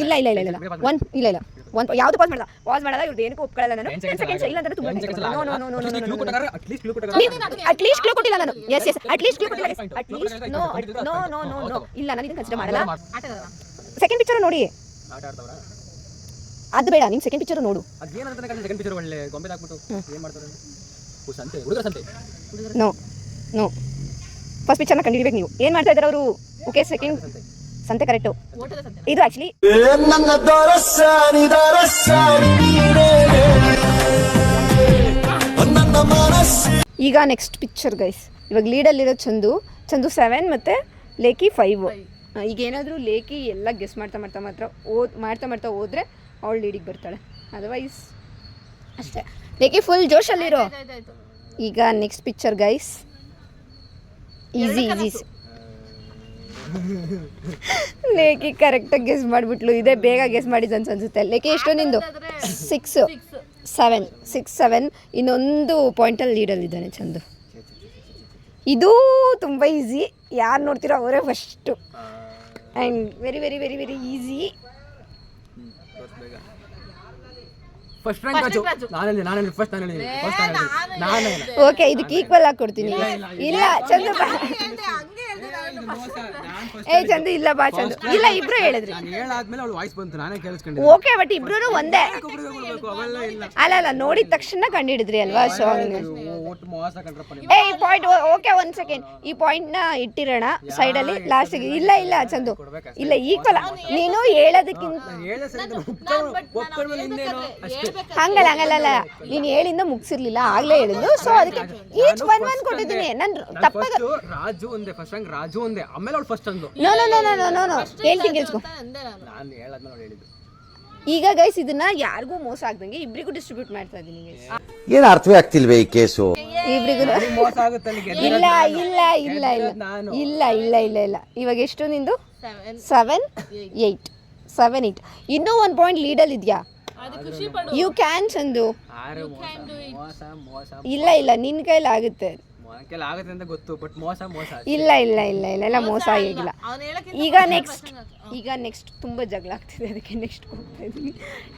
ಇಲ್ಲ ಇಲ್ಲ ಇಲ್ಲ ಇಲ್ಲ ಒನ್ ಇಲ್ಲ ಇಲ್ಲ ಒನ್ ಯಾವುದು ಪಾಸ್ ಮಾಡಲ್ಲ ಇವ್ರು ಏನಕ್ಕೂ ಒಪ್ಕೊಳ್ಳಲ್ಲ ನಾನು 10 ಸೆಕೆಂಡ್ಸ್ ಇಲ್ಲ ಅಂದ್ರೆ ತುಂಬಾ no no no no no at least clue ಕೊಟ್ಟಿಲ್ಲ ನಾನು ಎಸ್ ಎಸ್ ಅಟ್ಲೀಸ್ಟ್ ಕ್ಲೂ ಕೊಟ್ಟಿಲ್ಲ at least no no no no no ಇಲ್ಲ ನಾನು ಇದನ್ನ ಕನ್ಸಿಡರ್ ಮಾಡಲ್ಲ ಸೆಕೆಂಡ್ ಪಿಕ್ಚರ್ ನೋಡಿ ಆಟ ಆಡ್ತಾವ್ರ ಅದು ಬೇಡ ನೀನು ಸೆಕೆಂಡ್ ಪಿಕ್ಚರ್ ನೋಡು ಅದು ಏನಂತ ಕಣ್ಣ ಸೆಕೆಂಡ್ ಪಿಕ್ಚರ್ ಒಳ್ಳೆ ಗೊಂಬೆ ಹಾಕ್ಬಿಟ್ಟು ಏನು ಮಾಡ್ತಾರೆ ಸಂತೆ ಹುಡುಗರ ಸಂತೆ ನೋ ನೋ ಫಸ್ಟ್ ಪಿಕ್ಚರ್ನ ಕಂಡಿಡ್ಬೇಕು ನೀವು ಏನು ಮಾಡ್ತಾ ಇದ್ದಾರೆ ಅವರು ಓಕೆ ಸೆಕೆಂಡ್ ಸಂತೆ ಕರೆಕ್ಟು ಇದು ಆಕ್ಚುಲಿ ಈಗ ನೆಕ್ಸ್ಟ್ ಪಿಕ್ಚರ್ ಗೈಸ್ ಇವಾಗ ಲೀಡಲ್ಲಿರೋ ಚಂದು 7 ಮತ್ತು ಲೇಖಿ 5 ಈಗ ಏನಾದರೂ ಲೇಖಿ ಎಲ್ಲ ಗೆಸ್ ಮಾಡ್ತಾ ಹೋದರೆ ಅವಳು ಲೀಡಿಗೆ ಬರ್ತಾಳೆ ಅದರ್ವೈಸ್ ಅಷ್ಟೇ ಲೇಖಿ ಫುಲ್ ಜೋಶಲ್ಲಿರೋ ಈಗ next picture guys easy Lekhi ಕರೆಕ್ಟಾಗಿ ಗೆಸ್ ಮಾಡಿಬಿಟ್ಲು ಇದೇ ಬೇಗ ಗೆಸ್ ಮಾಡಿದ್ದು ಅನ್ಸುತ್ತೆ ಲೇಖಿ ಎಷ್ಟು ನಿಂದು 6-7 ಇನ್ನೊಂದು ಪಾಯಿಂಟಲ್ಲಿ ಲೀಡಲ್ಲಿದ್ದಾನೆ ಚಂದು ಇದು ತುಂಬ ಈಸಿ ಯಾರು ನೋಡ್ತೀರೋ ಅವರೇ first and very very very very easy okay ಇದಕ್ಕೆ ಈಕ್ವಲ್ ಆಗಿ ಕೊಡ್ತೀನಿ ಇಲ್ಲ ಚಂದು ಚಂದು ಇಲ್ಲ ಬಾ ಚಂದು ಇಲ್ಲ ಇಬ್ರು ಹೇಳಿದ್ರಿ ಓಕೆ ಬಟ್ ಇಬ್ರು ಒಂದೇ ಅಲ್ಲ ನೋಡಿದ ತಕ್ಷಣ ಕಂಡಿಡಿದ್ರಿ ಅಲ್ವಾ ಸಾಂಗ್ ಈ ಪಾಯಿಂಟ್ ಓಕೆ 1 ಸೆಕೆಂಡ್ ಈ ಪಾಯಿಂಟ್ ನ ಇಟ್ಟಿರೋಣ ಸೈಡ್ ಅಲ್ಲಿ ಲಾಸ್ಟ್ ಇಲ್ಲ ಚಂದು ಇಲ್ಲ ಈಕ್ವಲ್ ನೀನು ಹೇಳೋದಕ್ಕಿಂತ ಹಂಗಲ್ಲ ನೀನು ಹೇಳಿಂದ ಮುಗಿಸಿರ್ಲಿಲ್ಲ ಆಗ್ಲೇ ಹೇಳಿದ್ದು ಸೊ ಅದಕ್ಕೆ ಈಚ್ ಒನ್ ಕೊಟ್ಟಿದ್ದೀನಿ ನಾನು ತಪ್ಪಾಗ ರಾಜು ಒಂದೇ ಫಸ್ಟ್ ರ್ಯಾಂಕ್ ರಾಜು ಒಂದೇ ಆಮೇಲೆ ಅವಳು ಫಸ್ಟ್ ಅಂದು ನೋ ಹೇಳ್ತೀನಿ ಕೇಳಿಸ್ಕೊ ನಾನು ಹೇಳದ್ಮೇಲೆ ಅವಳು ಹೇಳಿದ್ದು ಈಗ ಗೈಸ್ ಇದನ್ನ ಯಾರಿಗೂ ಮೋಸ ಆಗ್ದಂಗೆ ಇಬ್ರಿಗೂ ಡಿಸ್ಟ್ರಿಬ್ಯೂಟ್ ಮಾಡ್ತಾ ಇದೀನಿ ಗೈಸ್ ಏನು ಅರ್ಥವೇ ಆಗ್ತಿಲ್ವೇ ಈ ಕೇಸು ಇಬ್ರಿಗೂ ಮೋಸ ಆಗುತ್ತೆ ಇಲ್ಲ ಇವಾಗ ಎಷ್ಟು ನಿಂದು 7-8 ಇನ್ನೂ 1 ಪಾಯಿಂಟ್ ಲೀಡಲ್ಲಿ ಇದೆಯಾ ಯು ಕ್ಯಾನ್ ಚಂದು ಇಲ್ಲ ನಿನ್ನ ಕೈಲಿ ಆಗುತ್ತೆ ಅಂತ ಗೊತ್ತು ಬಟ್ ಮೋಸ ಇಲ್ಲ ಮೋಸ ಆಗಿಲ್ಲ ಈಗ ನೆಕ್ಸ್ಟ್ ತುಂಬಾ ಜಗಳ ಆಗ್ತಿದೆ ಅದಕ್ಕೆ ನೆಕ್ಸ್ಟ್ ಹೋಗ್ತಾ ಇದ್ದೀನಿ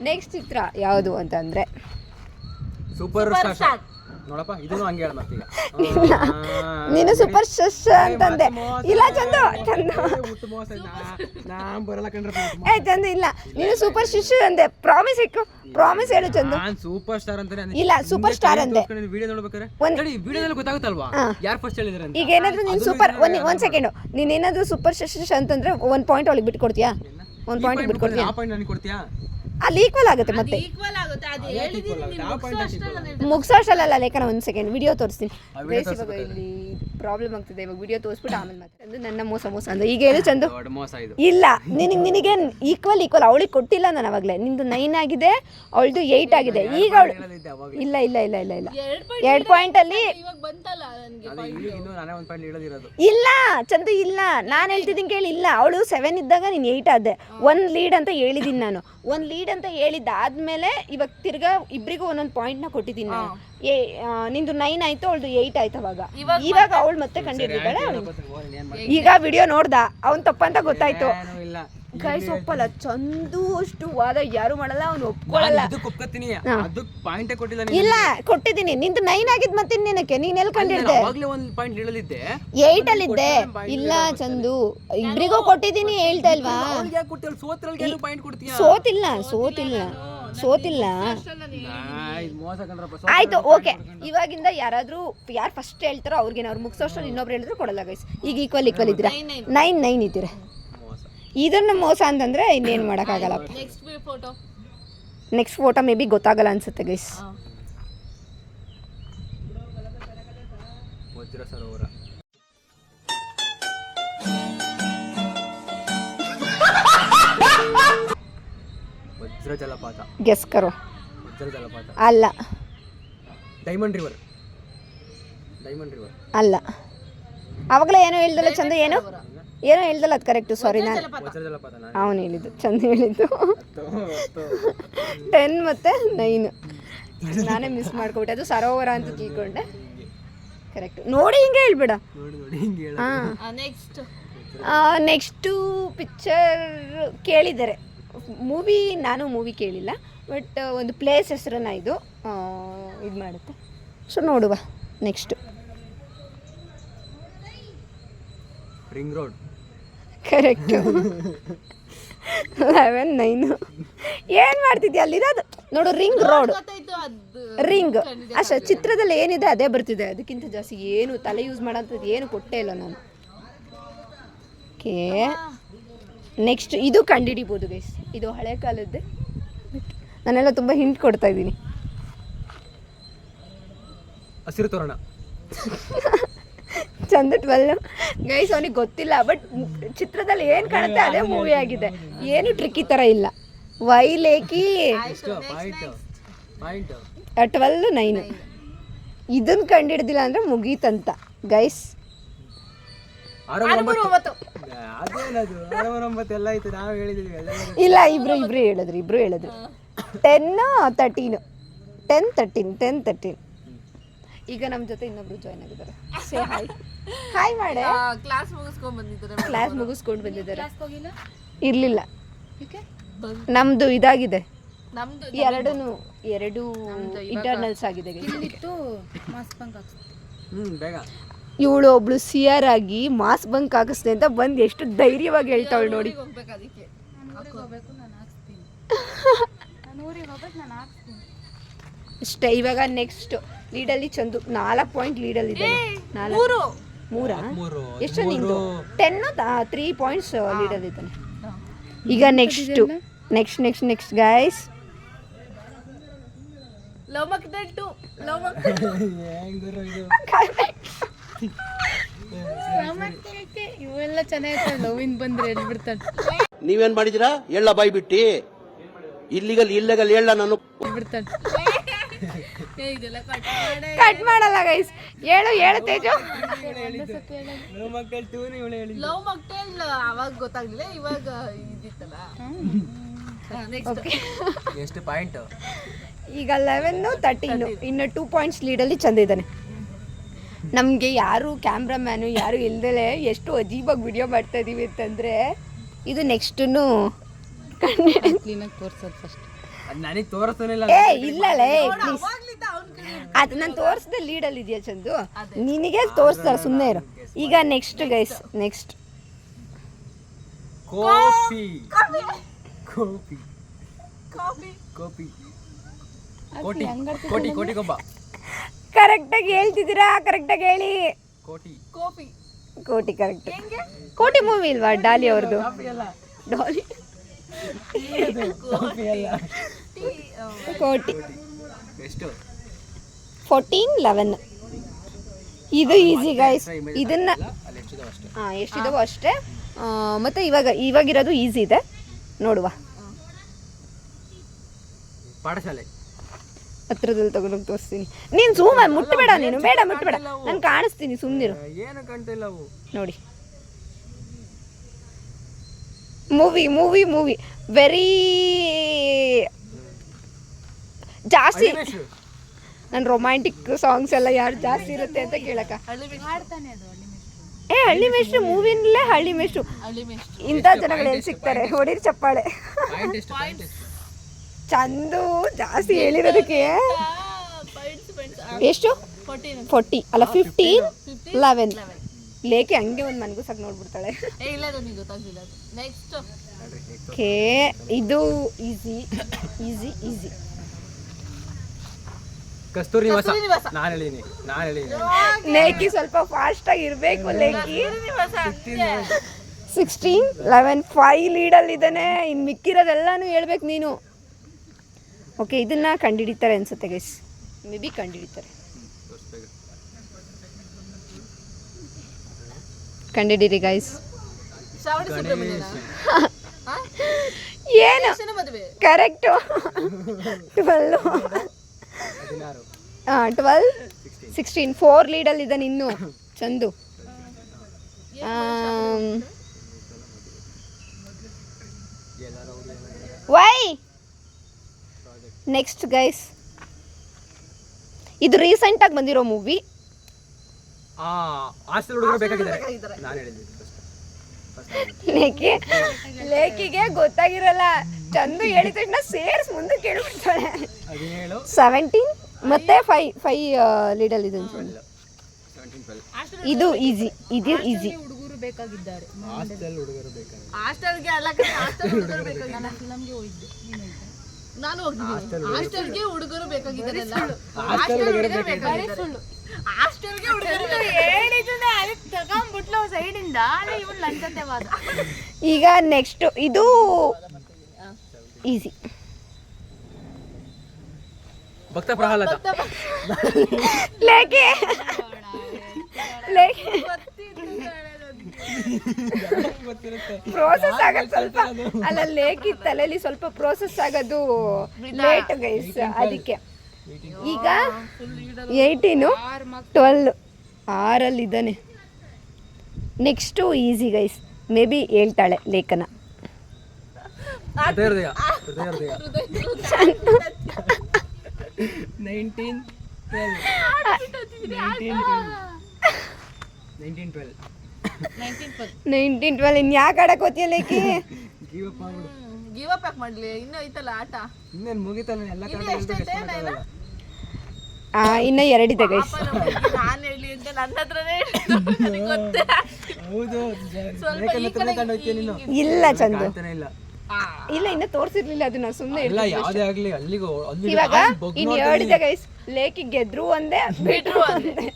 ನೆಕ್ಸ್ಟ್ ಚಿತ್ರ ಯಾವುದು ಅಂತಂದ್ರೆ ಸೂಪರ್ ಸ್ಟಾರ್ ನೋಡಪ್ಪ ಇದನ್ನು ಹಂಗೆ ಹೇಳ ಮತ್ತೆ ನೀನು ಸೂಪರ್ ಶಶ್ ಅಂತಂದೆ ಇಲ್ಲ ಚಂದು ಚಂದು ಇಲ್ಲ ನೀನು ಸೂಪರ್ ಶಿಶು ಅಂದೆ ಪ್ರಾಮಿಸ್ ಹೇಳು ಚಂದು ನಾನು ಸೂಪರ್ ಸ್ಟಾರ್ ಅಂತಾನೆ ಇಲ್ಲ ಸೂಪರ್ ಸ್ಟಾರ್ ಅಂದೆ ವಿಡಿಯೋ ನೋಡ್ಬೇಕಾರೆ ವಿಡಿಯೋದಲ್ಲಿ ಗೊತ್ತಾಗುತ್ತಲ್ವಾ ಯಾರು ಫಸ್ಟ್ ಹೇಳಿದ್ರು ಅಂತ ಈಗ ಏನಾದ್ರೂ ನೀನು ಸೂಪರ್ ಒಂದ್ ಸೆಕೆಂಡ್ ನೀನ್ ಏನಾದ್ರೂ ಸೂಪರ್ ಶಶ್ ಅಂತಂದ್ರೆ 1 ಪಾಯಿಂಟ್ ಅವಳಿಗೆ ಬಿಟ್ಕೊಡ್ತೀಯಾ 1 ಪಾಯಿಂಟ್ ಬಿಟ್ಕೊಡ್ತೀಯಾ ಆ ಪಾಯಿಂಟ್ ನನಗೆ ಕೊಡ್ತೀಯಾ ಅಲ್ಲಿ ಈಕ್ವಲ್ ಆಗುತ್ತೆ ಮತ್ತೆ ಮುಗಿಸೋಷ್ಟಲ್ಲ ಲೇಖನ 1 ಸೆಕೆಂಡ್ ವಿಡಿಯೋ ತೋರಿಸ್ತೀನಿ ಇವಾಗ ಇಲ್ಲಿ ಪ್ರಾಬ್ಲಮ್ ಆಗ್ತಿದೆ ಇವಾಗ ವಿಡಿಯೋ ತೋರಿಸ್ಬಿಟ್ಟು ಆಮೇಲೆ ಮಾತಾಡೋದು ನನ್ನ ಮೋಸ ಅಂದ್ರೆ ಈಗ ಹೇಳು ಚಂದು ಇಲ್ಲ ನಿನಗೆ ಈಕ್ವಲ್ ಅವಳಿಗೆ ಕೊಟ್ಟಿಲ್ಲ ನಾನು ಅವಾಗಲೇ ನಿಂದು 9 ಆಗಿದೆ ಅವಳದು 8 ಆಗಿದೆ ಈಗ ಅವಳು ಇಲ್ಲ 2 ಪಾಯಿಂಟ್ ಅಲ್ಲಿ ಇಲ್ಲ ಚಂದು ಇಲ್ಲ ನಾನು ಹೇಳ್ತಿದ್ದೀನಿ ಕೇಳಿ ಇಲ್ಲ ಅವಳು 7 ಇದ್ದಾಗ ನೀನು 8 ಆದೆ 1 ಲೀಡ್ ಅಂತ ಹೇಳಿದ್ದೀನಿ ನಾನು 1 ಲೀಡ್ ಅಂತ ಹೇಳಿದ್ದಾದ್ಮೇಲೆ ಇವಾಗ ತಿರ್ಗಾ ಇಬ್ರಿಗೂ ಒಂದೊಂದು ಪಾಯಿಂಟ್ನ ಕೊಟ್ಟಿದ್ದೀನಿ ನಾನು ನಿಂದು 9 ಆಯ್ತು ಅವಳದು 8 ಆಯ್ತು ಇವಾಗ ಅವಳು ಮತ್ತೆ ಕಂಡಿರ್ತಾಳೆ ಈಗ ವಿಡಿಯೋ ನೋಡ್ದ ಅವ್ನು ತಪ್ಪಂತ ಗೊತ್ತಾಯ್ತು ಗೈಸ್ ಒಪ್ಪಲ್ಲ ಚಂದು ಅಷ್ಟು ವಾದ ಯಾರು ಮಾಡಲ್ಲ ಅವ್ನು ಒಪ್ಕೊಳ್ಳಲ್ಲ ಇಲ್ಲ ಕೊಟ್ಟಿದ್ದೀನಿ ನಿಂದು 9 ಆಗಿದ್ ಮತ್ತೆ ಇನ್ನೇನಕ್ಕೆ ನೀನ್ ಎಲ್ಲಿ ಕಂಡಿಡ್ದೆ 8 ಅಲ್ಲಿದ್ದೆ ಇಲ್ಲ ಚಂದು ಇಬ್ರಿಗೂ ಕೊಟ್ಟಿದ್ದೀನಿ ಹೇಳ್ತಾ ಇಲ್ವಾ ಸೋತಿಲ್ಲ ಆಯ್ತು ಓಕೆ ಇವಾಗಿಂದ ಯಾರು ಫಸ್ಟ್ ಹೇಳ್ತಾರೋ ಅವ್ರಿಗೆ ಅವ್ರು ಮುಗಿಸೋಷ್ಟು ಇನ್ನೊಬ್ರು ಹೇಳಿದ್ರು ಕೊಡಲ್ಲ ಗೈಸ್ ಈಗ ಈಕ್ವಲ್ ಇದ್ದೀರಾ 9 ಇದ್ದೀರಾ ಇದನ್ನು ಮೋಸ ಅಂತಂದ್ರೆ ಇನ್ನೇನು ಮಾಡೋಕ್ಕಾಗಲ್ಲ ನೆಕ್ಸ್ಟ್ ಫೋಟೋ ಮೇ ಬಿ ಗೊತ್ತಾಗಲ್ಲ ಅನ್ಸುತ್ತೆ ಗೈಸ್ ವಜ್ರ ಜಲಪಾತ ಗೆಸ್ ಕರೋ ವಜ್ರ ಜಲಪಾತ ಅಲ್ಲ ಡೈಮಂಡ್ ರಿವರ್ ಅಲ್ಲ ಅವಾಗಲೇ ಏನೋ ಹೇಳ್ದಲ್ಲ ಚಂದ ಏನೋ ಹೇಳ್ದಲ್ಲ ಅದು ಕರೆಕ್ಟು ಸಾರಿ ನಾನು ಅವನು ಹೇಳಿದ್ದು ಚಂದ ಹೇಳಿದ್ದು 10 ಮತ್ತು 9 ನಾನೇ ಮಿಸ್ ಮಾಡ್ಕೊಬಿಟ್ಟೆ ಅದು ಸರೋವರ ಅಂತ ತಿಳ್ಕೊಂಡೆ ಕರೆಕ್ಟ್ ನೋಡಿ ಹಿಂಗೆ ಹೇಳ್ಬೇಡ ನೆಕ್ಸ್ಟು ಪಿಕ್ಚರ್ ಕೇಳಿದ್ದಾರೆ ಮೂವಿ ನಾನು ಮೂವಿ ಕೇಳಿಲ್ಲ, ಬಟ್ ಒಂದು ಪ್ಲೇಸ್ ಹೆಸರನ್ನ ಇದು ಮಾಡುತ್ತೆ. ಸೊ ನೋಡುವ ನೆಕ್ಸ್ಟು. Ring road. ಕರೆಕ್ಟು. 11-9. ಏನು ಮಾಡ್ತಿದ್ಯಾ ಅಲ್ಲಿರೋದು ನೋಡು, ರಿಂಗ್ ರೋಡ್, ರಿಂಗ್ ಅಷ್ಟೇ. ಚಿತ್ರದಲ್ಲಿ ಏನಿದೆ ಅದೇ ಬರ್ತಿದೆ, ಅದಕ್ಕಿಂತ ಜಾಸ್ತಿ ಏನು ತಲೆ ಯೂಸ್ ಮಾಡೋಂಥದ್ದು ಏನು ಕೊಟ್ಟೇ ಇಲ್ಲ ನಾನು. ಓಕೆ, ನೆಕ್ಸ್ಟ್ ಇದು ಕಂಡುಹಿಡಿಬೋದು ಗೈಸ್, ಇದು ಹಳೆ ಕಾಲದ್ದು. ನಾನೆಲ್ಲ ತುಂಬ ಹಿಂಟ್ ಕೊಡ್ತಾ ಇದ್ದೀನಿ. ಹಸಿರು ತೋರಣ. ಚಂದ 12 ಗೈಸ್. ಅವನಿಗೆ ಗೊತ್ತಿಲ್ಲ, ಬಟ್ ಚಿತ್ರದಲ್ಲಿ ಏನು ಕಾಣುತ್ತೆ ಅದೇ ಮೂವಿ ಆಗಿದೆ, ಏನು ಟ್ರಿಕ್ಕಿ ಥರ ಇಲ್ಲ. ವೈಲೇಕಿ 12-9. ಇದನ್ನು ಕಂಡುಹಿಡ್ದಿಲ್ಲ ಅಂದರೆ ಮುಗೀತಂತ ಗೈಸ್. ಇಲ್ಲ, ಇಬ್ರು ಹೇಳಿದ್ರು 10-13. 10-13. ಈಗ ನಮ್ಮ ಜೊತೆ ಇನ್ನೊಬ್ರು ಜಾಯ್ನ್ ಆಗಿದ್ದಾರೆ. Say hi. ಹಾಯ್ ಮಾಡೆ. ಕ್ಲಾಸ್ ಮುಗಿಸ್ಕೊಂಡು ಬಂದಿದ್ದಾರೆ. ಇರಲಿಲ್ಲ, ನಮ್ಮದು ಇದಾಗಿದೆ, ಎರಡು ಇಂಟರ್ನಲ್ಸ್ ಆಗಿದೆ. ಇವಳು ಒಬ್ಳು ಸಿಯರ್ ಆಗಿ ಮಾಸ್ ಬಂಕ್ ಹಾಕಿಸ್ತೆ ಅಂತ ಬಂದು ಎಷ್ಟು ಧೈರ್ಯವಾಗಿ ಹೇಳ್ತಾವಳು ನೋಡಿ. ಅಷ್ಟೇ. ಇವಾಗ ನೆಕ್ಸ್ಟ್ ಲೀಡಲ್ಲಿ ಚಂದು 4 ಪಾಯಿಂಟ್ ಲೀಡಲ್ಲಿ ಇದೆ. 3 ಎಷ್ಟು ನಿಂದು? 10 3 ಪಾಯಿಂಟ್ಸ್ ಲೀಡಲ್ಲಿ ಇದ್ದಾನೆ. ಈಗ ನೆಕ್ಸ್ಟ್ ಗೈಸ್. ಇವೆಲ್ಲ ಚೆನ್ನಾಗಿರ್ತಾರೆ. ಲವಿನ್ ಬಂದ್ರೆ ಹೇಳ್ಬಿಡ್ತಾನೆ. ನೀವೇನ್ ಮಾಡಿದಿರಾ? ಎಳ್ಳ ಬಾಯ್ ಬಿಟ್ಟಿ ಇಲ್ಲಿಗಲ್ ಎಳ್ಳ ನಾನು ಬಿಡ್ತಾನೆ. ಕಟ್ ಮಾಡಲ್ಲ ಗೈಸ್. ಹೇಳು ತೇಜು. ಲವ್ ಮಕ್ಟೇಲ್ ಅವಾಗ ಗೊತ್ತಾಗ್ಲಿಲ್ಲ, ಇವಾಗ ಇದಿತ್ತಲ್ಲ. ಎಷ್ಟು ಪಾಯಿಂಟ್? ಈಗ 11-13, ಇನ್ನು 2 ಪಾಯಿಂಟ್ಸ್ ಲೀಡಲ್ಲಿ ಚಂದ ಇದ್ದಾನೆ. ನಮಗೆ ಯಾರು ಕ್ಯಾಮ್ರಾಮ್ಯಾನು ಯಾರು ಇಲ್ದಲೆ ಎಷ್ಟು ಅಜೀಬಾಗಿ ವಿಡಿಯೋ ಮಾಡ್ತಾ ಇದೀವಿ ಅಂತಂದರೆ, ಇದು ನೆಕ್ಸ್ಟನ್ನು ಕ್ಲೀನಾಗಿ ತೋರ್ಸೋದು ಫಸ್ಟ್. ನನಗೆ ತೋರಿಸ್ತಾನಿಲ್ಲ. ಇಲ್ಲಲೇ ಪ್ಲೀಸ್, ಅದು ನಾನು ತೋರಿಸ್ದೆ ಲೀಡಲ್ಲಿ ಇದೆಯಾ ಚಂದು, ನಿನಗೆ ತೋರಿಸ್ತಾರೆ, ಸುಮ್ಮನೆ ಇರು. ಈಗ ನೆಕ್ಸ್ಟ್ ಗೈಸ್, ನೆಕ್ಸ್ಟ್ ಕೋಪಿ. ಕೋಟಿ ಗೊಬ್ಬ. ಕರೆಕ್ಟಾಗಿ ಹೇಳ್ತಿದ್ದೀರಾ, ಕರೆಕ್ಟಾಗಿ ಹೇಳಿ. ಕೋಟಿ ಕರೆಕ್ಟ್. ಕೋಟಿ ಮೂವಿ ಇಲ್ವಾ ಡಾಲಿ ಅವ್ರದ್ದು? ಡಾಲಿ ಕೋಟಿ. 14-11. ಇದು ಈಸಿ ಗೈಸ್. ಇದನ್ನ ಎಷ್ಟಿದಾವೋ ಅಷ್ಟೇ. ಮತ್ತೆ ಇವಾಗಿರೋದು ಈಸಿ ಇದೆ, ನೋಡುವ. ಪಾಠಶಾಲೆ ಹತ್ರದಲ್ಲಿ ತಗೊಂಡೋಗಿ ತೋರಿಸ್ತೀನಿ. ನೀನು ಝೂಮ್ ಮುಟ್ಟಬೇಡ, ನೀನು ಬೇಡ ಮುಟ್ಟಬೇಡ, ನಾನು ಕಾಣಿಸ್ತೀನಿ, ಸುಮ್ಮನಿರು. ಏನು ಕಾಣ್ತಿಲ್ಲ ಅವು. ನೋಡಿ, ಮೂವಿ ವೆರಿ ಜಾಸ್ತಿ. ನಾನು ರೊಮ್ಯಾಂಟಿಕ್ ಸಾಂಗ್ಸ್ ಎಲ್ಲ ಯಾರು ಜಾಸ್ತಿ ಇರುತ್ತೆ ಅಂತ ಕೇಳಕ್ಕ. ಹಳ್ಳಿ ಮೇಷ್ಟ್ರು ಮೂವಿನಲ್ಲೇ ಹಳ್ಳಿ ಮೇಷ್ಟ್ರು. ಇಂಥ ಜನಗಳು ಎಲ್ಲಿ ಸಿಗ್ತಾರೆ? ಹೊಡೀರಿ ಚಪ್ಪಾಳೆ. ಚಂದು ಜಾಸ್ತಿ ಹೇಳಿರೋದಕ್ಕೆ ಎಷ್ಟು? 40 ಅಲ್ಲ 15-11. ಲೇಖೆ ಹಂಗೆ ಒಂದು ಮನ್ಗುಸಾಗಿ ನೋಡ್ಬಿಡ್ತಾಳೆ. ಓಕೆ, ಇದು ಈಸಿ. ಕಸ್ತೂರಿ ನಿವಾಸ. ನಾನು ಹೇಳಿನಿ. ಲೇಖಿ ಸ್ವಲ್ಪ ಫಾಸ್ಟ್ ಆಗಿ ಇರಬೇಕು. ಲೇಖಿ 16-11 5 ಲೀಡಲ್ಲಿ ಇದ್ದಾನೆ. ಇನ್ನು ಮಿಕ್ಕಿರೋದೆಲ್ಲಾನು ಹೇಳ್ಬೇಕು ನೀನು. ಓಕೆ, ಇದನ್ನ ಕಂಡುಹಿಡಿತಾರೆ ಅನ್ಸುತ್ತೆ ಗೈಸ್, ಮೇ ಬಿ ಕಂಡುಹಿಡಿತಾರೆ. ಕಂಡುಹಿಡಿರಿ ಗೈಸ್. ಏನು ಕರೆಕ್ಟು? 12-16 4 ಲೀಡಲ್ಲಿ ಇದ್ದಾನೆ ಇನ್ನು ಚಂದು. ವೈ ನೆಕ್ಸ್ಟ್ ಗೈಸ್, ಇದು ರೀಸೆಂಟಾಗಿ ಬಂದಿರೋ ಮೂವಿ. ಲೇಖಿಗೆ ಗೊತ್ತಾಗಿರಲ್ಲ, ಚಂದು ಹೇಳಿದ ತಕ್ಷಣ ಸೇರ್ಸ್ ಮುಂದೆ ಕೇಳ್ಬಿಡ್ತಾಳೆ. 17 17 ಮತ್ತೆ 5 ಲೀಡಲ್ ಇದೆ ಅನ್ಸುತ್ತೆ. 17 12 ಇದು ಈಸಿ, ಇದು ಈಸಿ. ಹುಡುಗರು ಬೇಕಾಗಿದ್ದಾರೆ ಹಾಸ್ಟೆಲ್ ಹುಡುಗರು ಬೇಕಾದ್ರೆ ಹಾಸ್ಟೆಲ್ಗೆ ಅಲ್ಲ ಹಾಸ್ಟೆಲ್ ಹುಡುಗರು ಬೇಕಾಗಿದ್ದಾರೆ. ನಾನು ಫಿಲಮ್ಗೆ ಹೋಗಿದ್ದೆ, ನಾನು ಹೋಗಿದ್ದೀನಿ. ಹಾಸ್ಟೆಲ್ಗೆ ಹುಡುಗರು ಬೇಕಾಗಿದ್ದಾರಲ್ಲ, ಹಾಸ್ಟೆಲ್ ಹುಡುಗರು ಬೇಕಾಗಿದ್ದಾರೆ. ಹಾಸ್ಟೆಲ್ಗೆ ಹುಡುಗರು ಹೇಳಿದ್ರೆ ಅದಕ್ಕೆ ತಗೊಂಡ್ಬಿಟ್ಲು ಸೈಡಿಂದ. ಇವನು ಲಂಚತೆವಾದ. ಈಗ ನೆಕ್ಸ್ಟ್ ಇದು ಈಸಿ. ಭಕ್ತ ಪ್ರಹ್ಲಾದ. ಲೇಕೆ ಲೇಕೆ ಪ್ರೋಸೆಸ್ ಆಗೋದು ಸ್ವಲ್ಪ ಅಲ್ಲ, ಲೇಕಿ ತಲೆಯಲ್ಲಿ ಸ್ವಲ್ಪ ಪ್ರೋಸೆಸ್ ಆಗೋದು ಲೇಟ್ ಗೈಸ್, ಅದಕ್ಕೆ. ಈಗ 18 12 6 ಇದ್ದಾನೆ. Next easy guys, may be ಹೇಳ್ತಾಳೆ ಲೇಖನ. ಹೃದಯ 19 12 ಇನ್ನು ಯಾಕೆ ಆಡಕ್ಕೆ ಹೋಗ್ತೀಯ ಲೇಕಿ? ಗಿವ್ ಅಪ್ ಯಾಕೆ ಮಾಡ್ಲಿ? ಇನ್ನೂ ಐತಲ್ಲ ಆಟ. ಇನ್ನೇನು ಮುಗಿತಲ್ಲ ಎಲ್ಲ ಇನ್ನು ಎಷ್ಟೈತೆ ನೈನಾ? ಇನ್ನು 2 ಇದೆ ಗೈಸ್. ನಾನು ಹೇಳಿ ಅಂತ ನನ್ನ ಹತ್ರನೇ ನನಗೆ ಗೊತ್ತೇ. ಹೌದು, ಸ್ವಲ್ಪ ಈ ಕಡೆ ನೀನು ಇಲ್ಲ ಚಂದು, ಇಲ್ಲ ಇಲ್ಲ ಇನ್ನು ತೋರಿಸಿರ್ಲಿಲ್ಲ ಅದನ್ನ, ಸುಮ್ಮನೆ ಇಲ್ಲ ಯಾವುದೇ ಆಗಲಿ ಅಲ್ಲಿಗೂ ಇವಾಗ ಇನ್ನು 2 ಇದೆ ಗೈಸ್. ಲೇಕಿ ಗೆದ್ರು ಒಂದೇ ಬಿಟ್ರು ಒಂದೇ,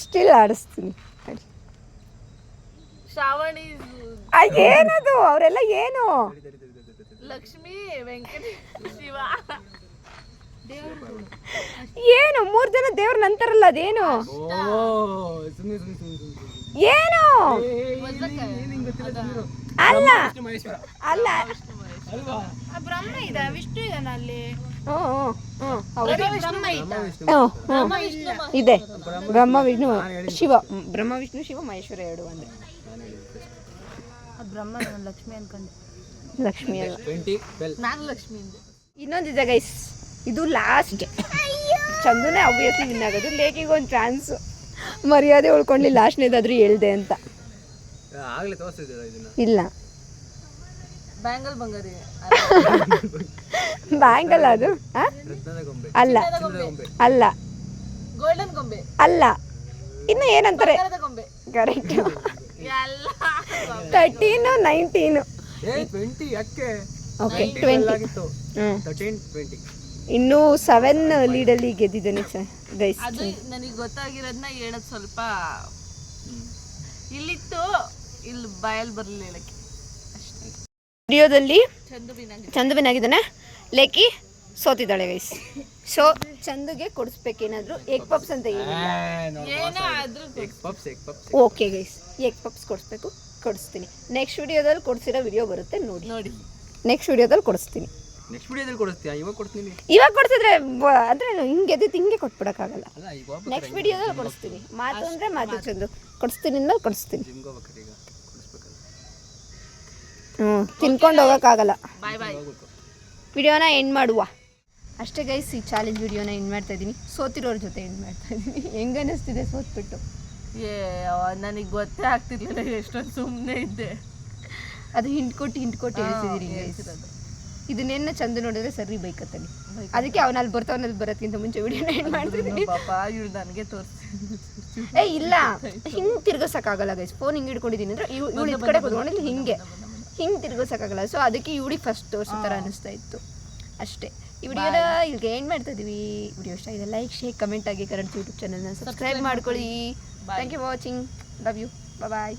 ಸ್ಟಿಲ್ ಆಡಿಸ್ತೀನಿ. ಶ್ರಾವಣಿ, ಏನದು ಅವರೆಲ್ಲ ಏನು? ಲಕ್ಷ್ಮಿ, ವೆಂಕಟ, ಶಿವ. ಏನು 3 ಜನ ದೇವ್ರ ನಂತರಲ್ಲ, ಅದೇನು ಏನು? ಅಲ್ಲ ಅಲ್ಲ, ಬ್ರಹ್ಮ ಇದೆ, ವಿಷ್ಣು ಇದಾನ ಅಲ್ಲಿ. ಇದೆ ಬ್ರಹ್ಮ ವಿಷ್ಣು ಶಿವ, ಬ್ರಹ್ಮ ವಿಷ್ಣು ಶಿವ ಮಹೇಶ್ವರ 2 ಒಂದೇ. ಬ್ರಹ್ಮ, ಲಕ್ಷ್ಮಿ ಅನ್ಕೊಂಡೆ. ಲಕ್ಷ್ಮಿ ಅಲ್ಲ, 20 12 ನಾನು ಲಕ್ಷ್ಮಿ ಇಂದೆ. ಇನ್ನೊಂದಿದೆ ಗೈಸ್, ಇದು ಲಾಸ್ಟ್. ಚಂದುನೇ ಅಬ್ವಿಯಸ್ಲಿ ವಿನ್ ಆಗೋದು. ಲೇಕಿಗೆ ಒಂದು ಚಾನ್ಸು, ಮರ್ಯಾದೆ ಉಳ್ಕೊಂಡು ಲಾಸ್ಟ್ನೇದಾದ್ರೂ ಹೇಳ್ದೆ ಅಂತ. ಆಗ್ಲೇ ತೋರಿಸಿದ್ದೀರಾ ಇದನ್ನ? ಇಲ್ಲ, ಬ್ಯಾಂಗಲ್ ಬಂಗಾರಿ ಬ್ಯಾಂಗಲ್ ಅದು ರತ್ನದ ಗೊಂಬೆ, ಅಲ್ಲ ಅಲ್ಲ ಗೋಲ್ಡನ್ ಗೊಂಬೆ ಅಲ್ಲ, ಇನ್ನು ಏನಂತಾರೆ ಗೊಂಬೆ. ಕರೆಕ್ಟ್. ಎಲ್ಲ 13 19 20 ಯಾಕೆ? ಓಕೆ 20 ಆಗಿತ್ತು 13 20. ಇನ್ನೂ 7 ಲೀಡಲ್ಲಿ ಗೆದ್ದಿದ್ದಾನೆ ಗೈಸ್. ಅದು ನನಗೆ ಗೊತ್ತಾಗಿರೋದನ್ನ ಹೇಳೋದು ಸ್ವಲ್ಪ ಇಲ್ಲಿತ್ತು, ಇಲ್ಲಿ ಬಾಯಲ್ಲಿ ಬರಲಿಲ್ಲ ಹೇಳಕ್ಕೆ. ವಿಡಿಯೋದಲ್ಲಿ ಚಂದು ಚಂದುವಿನಾಗಿದ್ದಾನೆ, ಲೇಕಿ ಸೋತಿದ್ದಾಳೆ ಗೈಸ್. ಸೊ ಚಂದುಗೆ ಕೊಡಿಸ್ಬೇಕೇನಾದ್ರು ಎಗ್ ಪಪ್ಸ್ ಅಂತ ಏನೋ ಆದ್ರೂ ಓಕೆ ಗೈಸ್, ಎಗ್ ಪಪ್ಸ್ ಕೊಡಿಸ್ತೀನಿ. ನೆಕ್ಸ್ಟ್ ವಿಡಿಯೋದಲ್ಲಿ ಕೊಡಿಸಿರೋ ವಿಡಿಯೋ ಬರುತ್ತೆ ನೋಡಿ. ನೆಕ್ಸ್ಟ್ ವಿಡಿಯೋದಲ್ಲಿ ಕೊಡಿಸ್ತೀನಿ. ನೆಕ್ಸ್ಟ್ ವಿಡಿಯೋದಲ್ಲಿ ಕೊಡಿಸ್ತೀಯಾ? ಇವಾಗ ಕೊಡ್ತೀನಿ. ಇವಾಗ ಕೊಡಿಸಿದ್ರೆ ಅಂದರೆ ಹಿಂಗೆ ಎದ್ದಿದ್ದು ಹಿಂಗೆ ಕೊಟ್ಬಿಡೋಕ್ಕಾಗಲ್ಲ. ಅಲ್ಲ ಈಗ ನೆಕ್ಸ್ಟ್ ವಿಡಿಯೋದಲ್ಲಿ ಕೊಡಿಸ್ತೀನಿ. ಮಾತು ಅಂದರೆ ಮಾತು ಚಂದು, ಕೊಡಿಸ್ತೀನಿ ಅಂದ್ರೆ ಕೊಡಿಸ್ತೀನಿ. ಜಿಮ್ಗೆ ಹೋಗ್ಬೇಕಾರೆ ಈಗ ಕೊಡಿಸ್ಬೇಕಲ್ಲ. ತಿನ್ಕೊಂಡು ಹೋಗೋಕ್ಕಾಗಲ್ಲ. ಬಾಯ್ ಬಾಯ್. ವಿಡಿಯೋನ ಎಂಡ್ ಮಾಡುವ ಅಷ್ಟೇ ಗೈಸ್. ಈ ಚಾಲೆಂಜ್ ವಿಡಿಯೋನ ಎಂಡ್ ಮಾಡ್ತಾ ಇದ್ದೀನಿ. ಸೋತಿರೋರ ಜೊತೆ ಎಂಡ್ ಮಾಡ್ತಾ ಇದ್ದೀನಿ. ಹೆಂಗೆ ಅನ್ನಿಸ್ತಿದೆ ಸೋತ್ಬಿಟ್ಟು? ನನಗೆ ಗೊತ್ತೇ ಆಗ್ತಿರ್ಲಿಲ್ಲ, ಎಷ್ಟೊಂದು ಸುಮ್ಮನೆ ಇದ್ದೆ. ಅದು ಹಿಂಟ್ ಕೊಟ್ಟು ಹೇಳ್ತಿದ್ದೀರಿ ಗೈಸ್. ಇದನ್ನೇನು ಚಂದ ನೋಡಿದ್ರೆ ಸರಿ ಬೈಕತ್ತಾನೆ. ಅದಕ್ಕೆ ಅವನಲ್ಲಿ ಬರ್ತಾವನಲ್ಲಿ ಬರೋದಕ್ಕಿಂತ ಮುಂಚೆ ವಿಡಿಯೋನ ಎಂಡ್ ಮಾಡ್ತಿದ್ದೀನಿ. ಪಾಪ ಇವ್ರು ನನಗೆ ತೋರಿಸಿ. ಇಲ್ಲ, ಹಿಂಗೆ ತಿರ್ಗೋಸಕ್ಕಾಗಲ್ಲ ಗೈಸ್. ಫೋನ್ ಹಿಂಗೆ ಹಿಡ್ಕೊಂಡಿದ್ದೀನಿ ಅಂದರೆ ಇವಳು ಈ ಕಡೆ ಕೂತ್ಕೊಂಡಿಲ್ಲ, ಹಿಂಗೆ ತಿರ್ಗೋಸಕ್ಕಾಗಲ್ಲ. ಸೊ ಅದಕ್ಕೆ ಇವಳಿಗೆ ಫಸ್ಟ್ ತೋರಿಸೋ ಥರ ಅನ್ನಿಸ್ತಾ ಇತ್ತು ಅಷ್ಟೇ. ಈ ವಿಡಿಯೋನ ಇಲ್ಲಿಗೆ ಎಂಡ್ ಮಾಡ್ತಾ ಇದ್ದೀವಿ. ವಿಡಿಯೋ ಇಷ್ಟ ಇದೆ ಲೈಕ್, ಶೇರ್, ಕಮೆಂಟ್ ಆಗಿ ಕರೆಂಟ್ ಯೂಟ್ಯೂಬ್ ಚಾನಲ್ನ ಸಬ್ಸ್ಕ್ರೈಬ್ ಮಾಡ್ಕೊಳ್ಳಿ. Thank you watching. Love you. Bye.